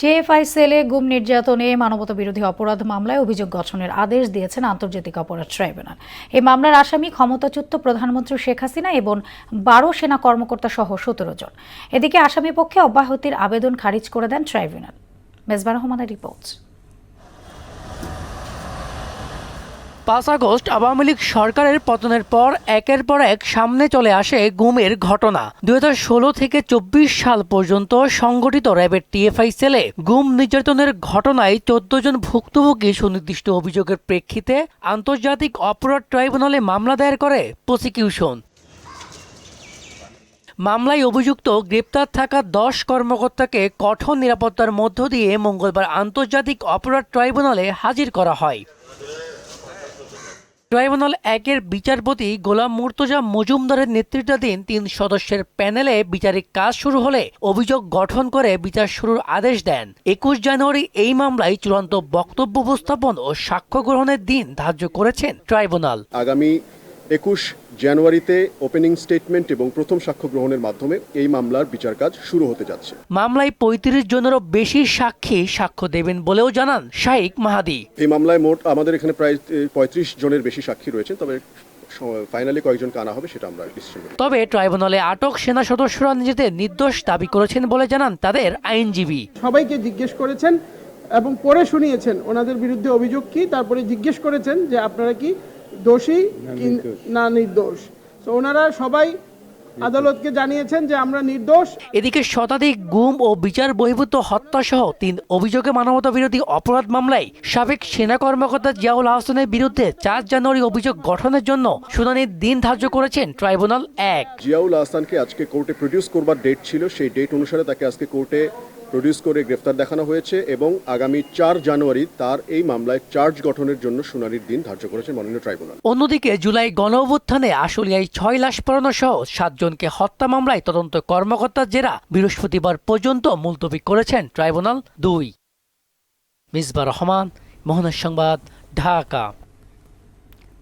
TFI সেলে গুম নির্যাতনে মানবতাবিরোধী অপরাধ মামলায় অভিযোগ গঠনের আদেশ দিয়েছেন আন্তর্জাতিক অপরাধ ট্রাইব্যুনাল। এই মামলার আসামি ক্ষমতাচ্যুত প্রধানমন্ত্রী শেখ হাসিনা এবং 12 সেনা কর্মকর্তা সহ 17 জন। এদিকে আসামি পক্ষে অব্যাহতির আবেদন খারিজ করে দেন ট্রাইব্যুনাল। মেজবা রহমানের রিপোর্ট। 5 আগস্ট আওয়ামী লীগ সরকারের পতনের পর একের পর এক সামনে চলে আসে গুমের ঘটনা। 2016 থেকে 24 সাল পর্যন্ত সংগঠিত র্যাবের টিএফআই সেলে গুম নির্যাতনের ঘটনায় 14 জন ভুক্তভোগী সুনির্দিষ্ট অভিযোগের প্রেক্ষিতে আন্তর্জাতিক অপরাধ ট্রাইব্যুনালে মামলা দায়ের করে প্রসিকিউশন। মামলায় অভিযুক্ত গ্রেপ্তার থাকা 10 কর্মকর্তাকে কঠোর নিরাপত্তার মধ্য দিয়ে মঙ্গলবার আন্তর্জাতিক অপরাধ ট্রাইব্যুনালে হাজির করা হয়। ট্রাইব্যুনাল 1-এর বিচারপতি গোলাম মুর্তজা মজুমদারের নেতৃত্বাধীন 3 সদস্যের প্যানেলে বিচারিক কাজ শুরু হলে অভিযোগ গঠন করে বিচার শুরুর আদেশ দেন। 21 জানুয়ারি এই মামলায় চূড়ান্ত বক্তব্য উপস্থাপন ও সাক্ষ্য গ্রহণের দিন ধার্য করেছেন ট্রাইব্যুনাল। আগামী 21 জানুয়ারিতে ওপেনিং স্টেটমেন্ট এবং প্রথম সাক্ষ্য গ্রহণের মাধ্যমে এই মামলার বিচার কাজ শুরু হতে যাচ্ছে। মামলায় 35 জনেরও বেশি সাক্ষী সাক্ষ্য দেবেন বলেও জানান শাইখ মাহাদি। এই মামলায় মোট আমাদের এখানে প্রায় 35 জনের বেশি সাক্ষী রয়েছেন, তবে ফাইনালি কয়েকজনকে আনা হবে সেটা আমরা ডিসিশন করব। তবে ট্রাইব্যুনালে আটক সেনা সদস্যরা নিজেদের নির্দোষ দাবি করেছেন বলে জানান তাদের আইনজীবী। সবাইকে জিজ্ঞেস করেছেন এবং পরে শুনিয়েছেন ওনাদের বিরুদ্ধে অভিযোগ কি, তারপরে জিজ্ঞেস করেছেন যে আপনারা কি দোষী না নির্দোষ। তো ওনারা সবাই আদালতকে জানিয়েছেন যে আমরা নির্দোষ। এদিকে শতাধিক গুম ও বিচার বহির্ভূত হত্যা সহ 3 অভিযোগে মানবতা বিরোধী অপরাধ মামলায় সাবেক সেনা কর্মকর্তা জিয়াউল আহসানের বিরুদ্ধে 4 জানুয়ারি অভিযোগ গঠনের জন্য শুনানির দিন ধার্য করেছেন ট্রাইব্যুনাল 1। জিয়াউল আহসানকে আজকে কোর্টে প্রডিউস করবার ডেট ছিল, সেই ডেট অনুসারে তাকে আজকে কোর্টে প্রডিউস করে গ্রেফতার দেখানো হয়েছে এবং আগামী 4 জানুয়ারি তার এই মামলায় চার্জ গঠনের জন্য শুনানির দিন ধার্য করেছেন মাননীয় ট্রাইব্যুনাল। অন্যদিকে জুলাই গণঅভ্যুত্থানে আশুলিয়ায় 6 লাশ পোড়ানো সহ 7 জনকে হত্যা মামলায় তদন্ত কর্মকর্তার জেরা বৃহস্পতিবার পর্যন্ত মুলতবি করেছেন ট্রাইব্যুনাল 2। মেজবা রহমান, মোহনের সংবাদ, ঢাকা।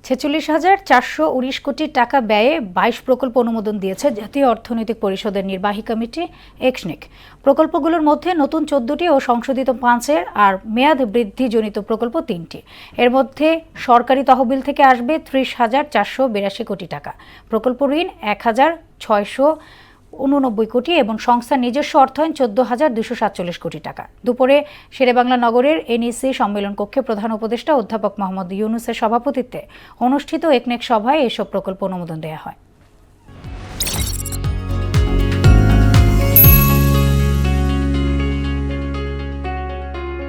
46,419 কোটি টাকা ব্যয়ে 22 প্রকল্প অনুমোদন দিয়েছে জাতীয় অর্থনৈতিক পরিষদের নির্বাহী কমিটি একনেক। প্রকল্পগুলোর মধ্যে নতুন 14টি ও সংশোধিত 5-এর আর মেয়াদ বৃদ্ধিজনিত প্রকল্প 3টি। এর মধ্যে সরকারি তহবিল থেকে আসবে 30,482 কোটি টাকা, প্রকল্প ঋণ 1,689 কোটি এবং সংস্থার নিজস্ব অর্থায়ন 14,247 কোটি টাকা। দুপুরে শেরেবাংলা নগরের এনইসি সম্মেলন কক্ষে প্রধান উপদেষ্টা অধ্যাপক মোহাম্মদ ইউনূসের সভাপতিত্বে অনুষ্ঠিত একনেক সভায় এসব প্রকল্প অনুমোদন দেওয়া হয়।